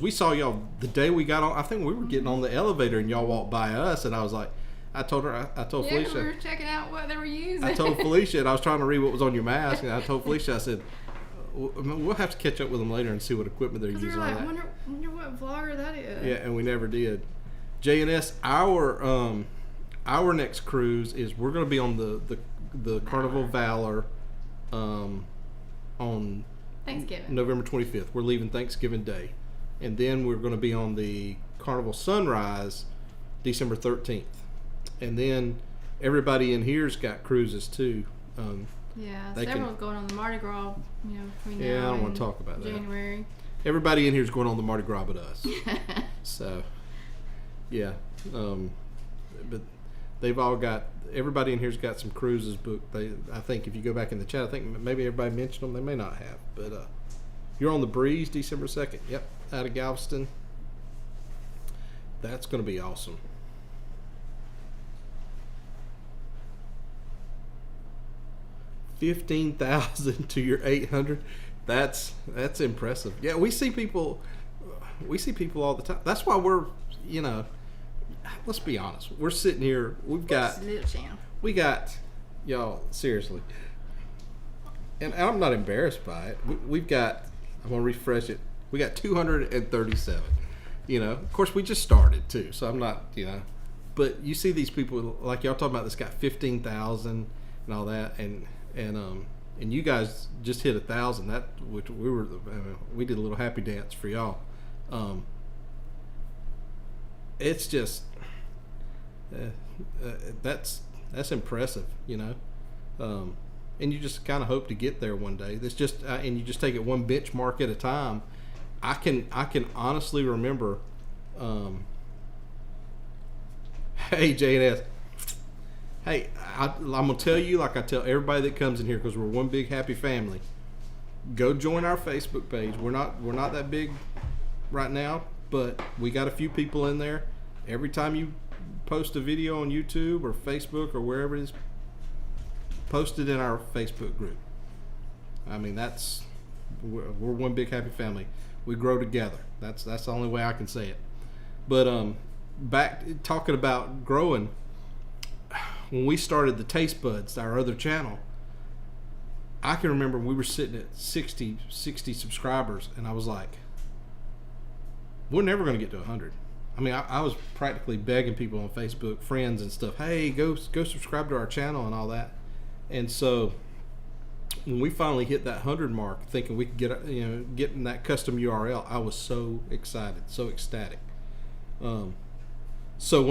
we saw y'all the day we got on. I think we were getting on the elevator and y'all walked by us, and I was like, I told Felicia. We were checking out what they were using. I told Felicia, and I was trying to read what was on your mask, and I told Felicia, I said, we'll have to catch up with them later and see what equipment they're using. We were like, I wonder what vlogger that is. Yeah, and we never did. JNS, our next cruise is we're going to be on the Carnival Valor on Thanksgiving. November 25th. We're leaving Thanksgiving Day. And then we're going to be on the Carnival Sunrise December 13th. And then everybody in here's got cruises too. Yeah, several going on the Mardi Gras, between now I don't and want to talk about January. that. Everybody in here's going on the Mardi Gras but us. So, yeah. But they've all got, everybody in here's got some cruises booked. I think if you go back in the chat, I think maybe everybody mentioned them. They may not have. But you're on the Breeze December 2nd. Yep, out of Galveston. That's going to be awesome. 15,000 to your 800. That's impressive. Yeah, we see people all the time. That's why we're, let's be honest. We're sitting here. We got y'all, seriously. And I'm not embarrassed by it. We've got, I'm going to refresh it. We got 237. Of course we just started too. So I'm not, but you see these people like y'all talking about this got 15,000 and all that, and you guys just hit 1,000. That which we did a little happy dance for y'all. It's just that's impressive, and you just kind of hope to get there one day. That's just and you just take it one benchmark at a time. I can honestly remember. Hey JNS. Hey, I'm going to tell you like I tell everybody that comes in here, because we're one big happy family. Go join our Facebook page. We're not that big right now, but we got a few people in there. Every time you post a video on YouTube or Facebook or wherever it is, post it in our Facebook group. I mean, we're one big happy family. We grow together. That's the only way I can say it. But back talking about growing. When we started the Taste Buds, our other channel, I can remember we were sitting at 60 subscribers, and I was like, we're never going to get to 100. I mean, I was practically begging people on Facebook, friends and stuff, hey, go subscribe to our channel and all that. And so when we finally hit that 100 mark, thinking we could get in that custom URL, I was so excited, so ecstatic. So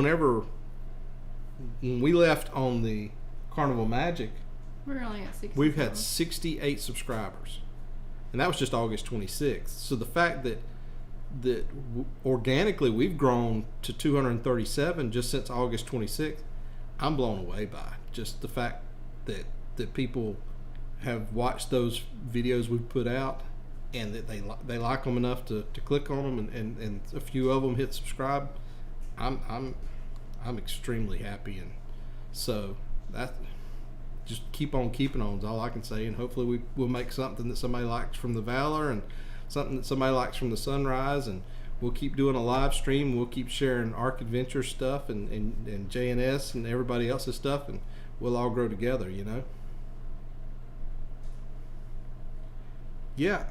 when we left on the Carnival Magic, we're only at 60. We've had 68 subscribers, and that was just August 26th. So the fact that organically we've grown to 237 just since August 26th, I'm blown away by. Just the fact that people have watched those videos we've put out, and that they like them enough to click on them, and a few of them hit subscribe. I'm extremely happy, and so that just keep on keeping on is all I can say, and hopefully we'll make something that somebody likes from the Valor and something that somebody likes from the Sunrise, and we'll keep doing a live stream. We'll keep sharing Arc Adventure stuff and JNS and everybody else's stuff, and we'll all grow together, Yeah,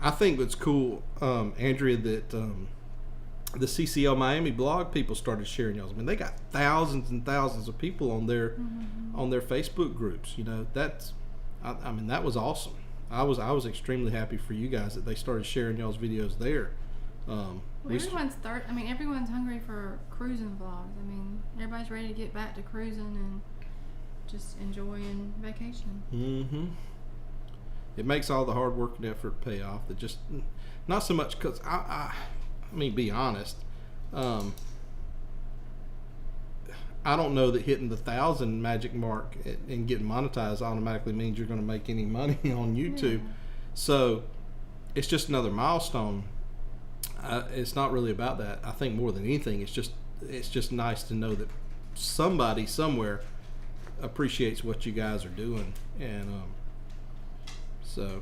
I think it's cool, Andrea, that the CCL Miami blog people started sharing y'all. I mean, they got thousands and thousands of people on their Facebook groups. That's, I mean, that was awesome. I was extremely happy for you guys that they started sharing y'all's videos there. Everyone's hungry for cruising vlogs. I mean, everybody's ready to get back to cruising and just enjoying vacation. Mm-hmm. It makes all the hard work and effort pay off. That just not so much because I mean, be honest. I don't know that hitting the 1,000 magic mark and getting monetized automatically means you're going to make any money on YouTube. Yeah. So it's just another milestone. It's not really about that. I think more than anything, it's just nice to know that somebody somewhere appreciates what you guys are doing, and so.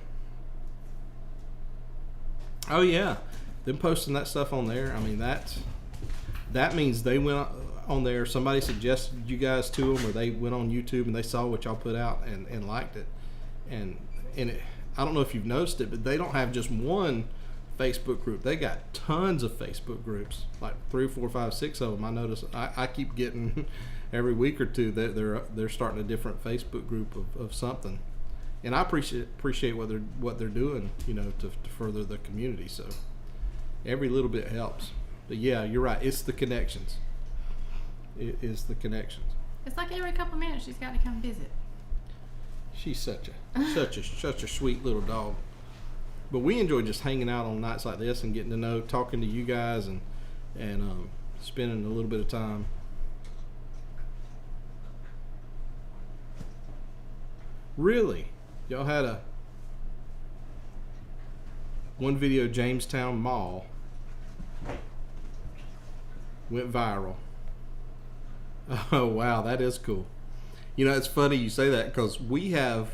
Oh yeah, them posting that stuff on there. I mean that means they went on there. Somebody suggested you guys to them, or they went on YouTube and they saw what y'all put out and liked it, and it, I don't know if you've noticed it, but they don't have just one Facebook group. They got tons of Facebook groups, like 3, 4, 5, 6 of them. I notice I keep getting every week or two that they're starting a different Facebook group of something, and I appreciate what they're doing, you know, to further the community. So every little bit helps. But yeah, you're right. It's the connections. It is the connections. It's like every couple of minutes she's got to come visit. She's such a sweet little dog. But we enjoy just hanging out on nights like this and getting to know, talking to you guys, and spending a little bit of time. Really, y'all had one video, Jamestown Mall, went viral. Oh wow, that is cool. You know, it's funny you say that, because we have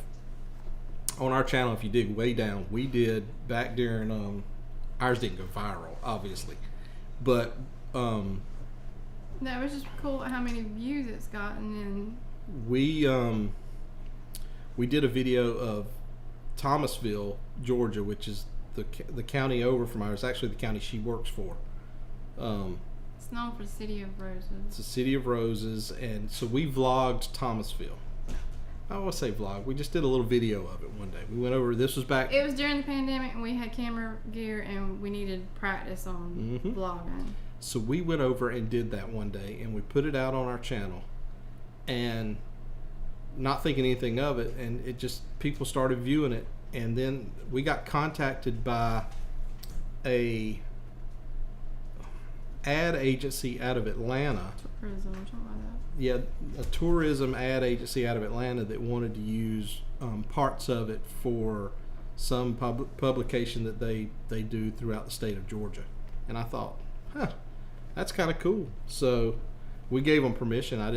on our channel, if you dig way down, we did back during ours didn't go viral, obviously, but no, it's just cool how many views it's gotten. And we did a video of Thomasville, Georgia, which is the county over from ours. Actually, the county she works for. It's known for the City of Roses. It's the City of Roses, and so we vlogged Thomasville. I want to say vlog. We just did a little video of it one day. We went over. This was back. It was during the pandemic, and we had camera gear, and we needed practice on vlogging. So we went over and did that one day, and we put it out on our channel, and not thinking anything of it, and it just, people started viewing it, and then we got contacted by a ad agency out of Atlanta. Tourism or something like that. Yeah, a tourism ad agency out of Atlanta that wanted to use parts of it for some publication that they do throughout the state of Georgia. And I thought, that's kind of cool. So we gave them permission. I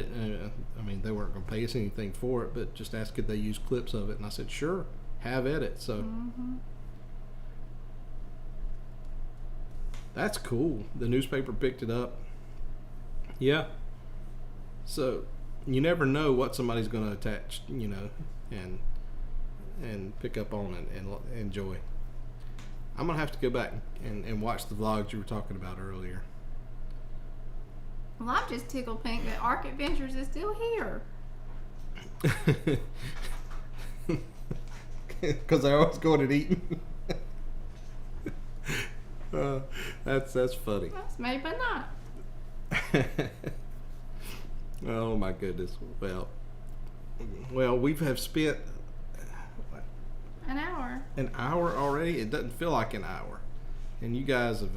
mean, they weren't going to pay us anything for it, but just asked could they use clips of it. And I said, sure, have at it. So that's cool. The newspaper picked it up. Yeah. So you never know what somebody's going to attach, you know, and pick up on and enjoy. I'm going to have to go back and watch the vlogs you were talking about earlier. Well, I'm just tickled pink that Ark Adventures is still here. Because they're always going and eating. That's funny. That's maybe not. Oh my goodness. Well, we have spent an hour. An hour already? It doesn't feel like an hour. And you guys have,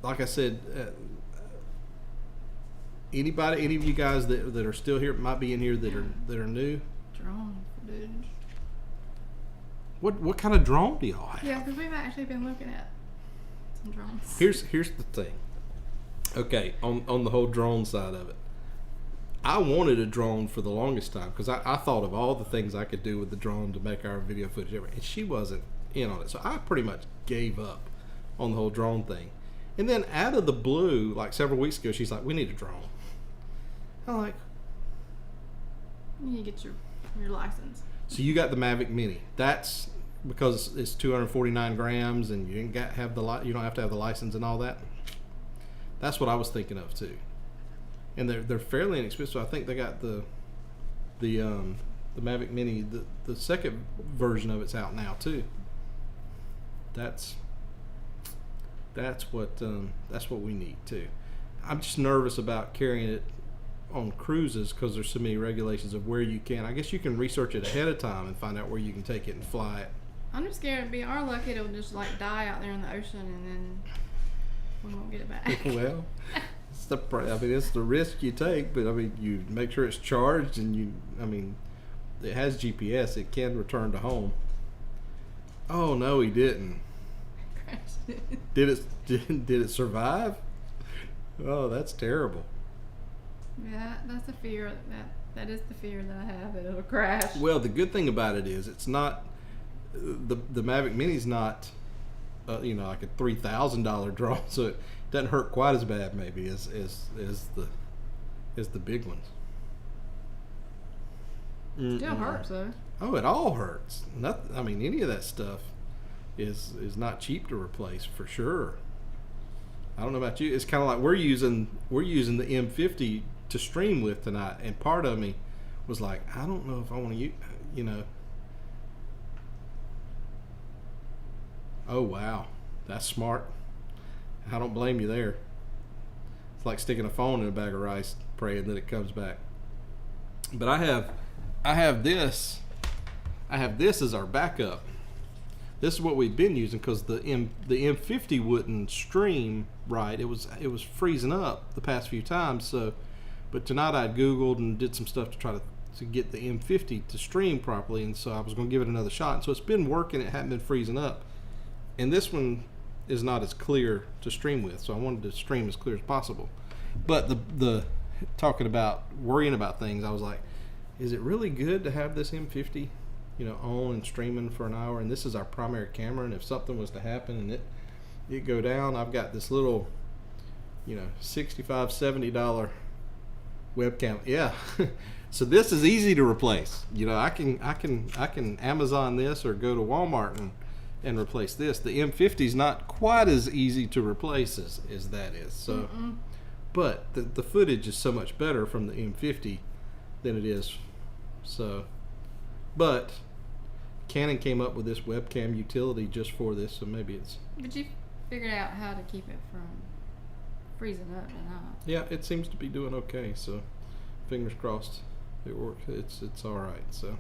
like I said, any of you guys that are still here, might be in here that are new. Drone footage. What kind of drone do y'all have? Yeah, because we've actually been looking at some drones. Here's the thing. Okay, on the whole drone side of it, I wanted a drone for the longest time because I thought of all the things I could do with the drone to make our video footage, and she wasn't in on it, so I pretty much gave up on the whole drone thing. And then out of the blue, like several weeks ago, she's like, "We need a drone." I'm like, "You need to get your license." So you got the Mavic Mini. That's because it's 249 grams, and you don't have to have the license and all that. That's what I was thinking of too. And they're fairly inexpensive. I think they got the Mavic Mini. The second version of it's out now too. That's what we need too. I'm just nervous about carrying it on cruises because there's so many regulations of where you can. I guess you can research it ahead of time and find out where you can take it and fly it. I'm just scared it'd be our luck it'll just like die out there in the ocean and then we won't get it back. Well, it's the risk you take, but I mean, you make sure it's charged, and it has GPS. It can return to home. Oh no, he didn't. Crashed it. Did it survive? Oh, that's terrible. Yeah, that's a fear that That is the fear that I have, that it'll crash. Well, the good thing about it is it's not the Mavic Mini's not like a $3,000 draw, so it doesn't hurt quite as bad maybe as the big ones. Still hurts though. Oh, it all hurts. Any of that stuff is not cheap to replace for sure. I don't know about you. It's kind of like we're using the M50 to stream with tonight, and part of me was like, I don't know if I want to use, Oh wow, that's smart. I don't blame you there. It's like sticking a phone in a bag of rice, praying that it comes back. But I have this as our backup. This is what we've been using because the M50 wouldn't stream right. It was freezing up the past few times. So, but tonight I Googled and did some stuff to try to get the M50 to stream properly, and so I was going to give it another shot. And so it's been working. It hadn't been freezing up. And this one is not as clear to stream with, so I wanted to stream as clear as possible. But the talking about worrying about things, I was like, is it really good to have this M50, on and streaming for an hour? And this is our primary camera, and if something was to happen and it go down, I've got this little, $65, $70 webcam. Yeah. So this is easy to replace. I can Amazon this or go to Walmart and replace this. The M50 is not quite as easy to replace as that is. So, but the footage is so much better from the M50 than it is. So, but Canon came up with this webcam utility just for this, so maybe it's. But you figured out how to keep it from freezing up and not. Yeah, it seems to be doing okay. So, fingers crossed, it works. It's all right. So.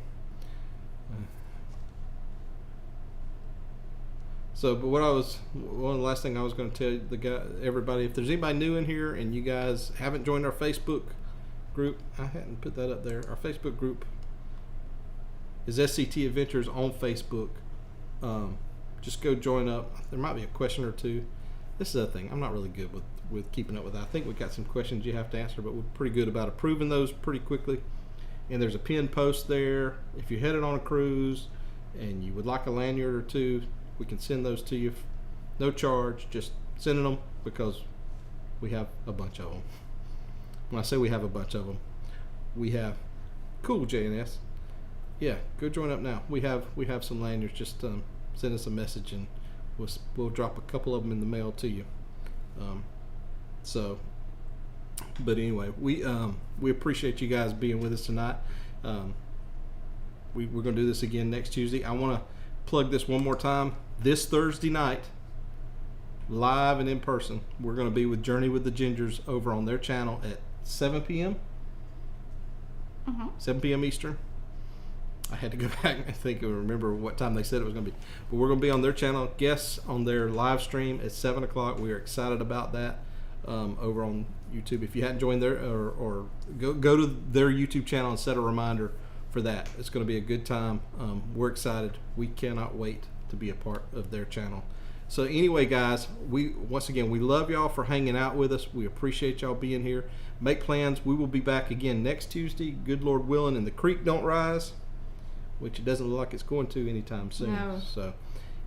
So, but one of the last thing I was going to tell everybody, if there's anybody new in here and you guys haven't joined our Facebook group, I hadn't put that up there. Our Facebook group is SCT Adventures on Facebook. Just go join up. There might be a question or two. This is the thing. I'm not really good with keeping up with that. I think we got some questions you have to answer, but we're pretty good about approving those pretty quickly. And there's a pinned post there. If you're headed on a cruise and you would like a lanyard or two, we can send those to you, no charge, just sending them because we have a bunch of them. When I say we have a bunch of them, we have cool JNS. Yeah, go join up now. We have some lanyards. Just send us a message and we'll drop a couple of them in the mail to you. But anyway, we appreciate you guys being with us tonight. We're going to do this again next Tuesday. I want to plug this one more time. This Thursday night, live and in person, we're going to be with Journey with the Gingers over on their channel at 7 p.m. 7 p.m. Eastern. I had to go back and think and remember what time they said it was going to be. But we're going to be on their channel, guests on their live stream at 7 o'clock. We are excited about that over on YouTube. If you hadn't joined their or go to their YouTube channel and set a reminder for that. It's going to be a good time. We're excited. We cannot wait to be a part of their channel. So anyway, guys, once again, we love y'all for hanging out with us. We appreciate y'all being here. Make plans. We will be back again next Tuesday, good Lord willing, and the creek don't rise, which it doesn't look like it's going to anytime soon. No. So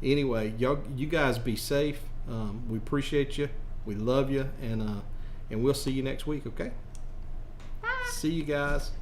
anyway, you guys be safe. We appreciate you. We love you, and we'll see you next week, okay? Bye. See you guys.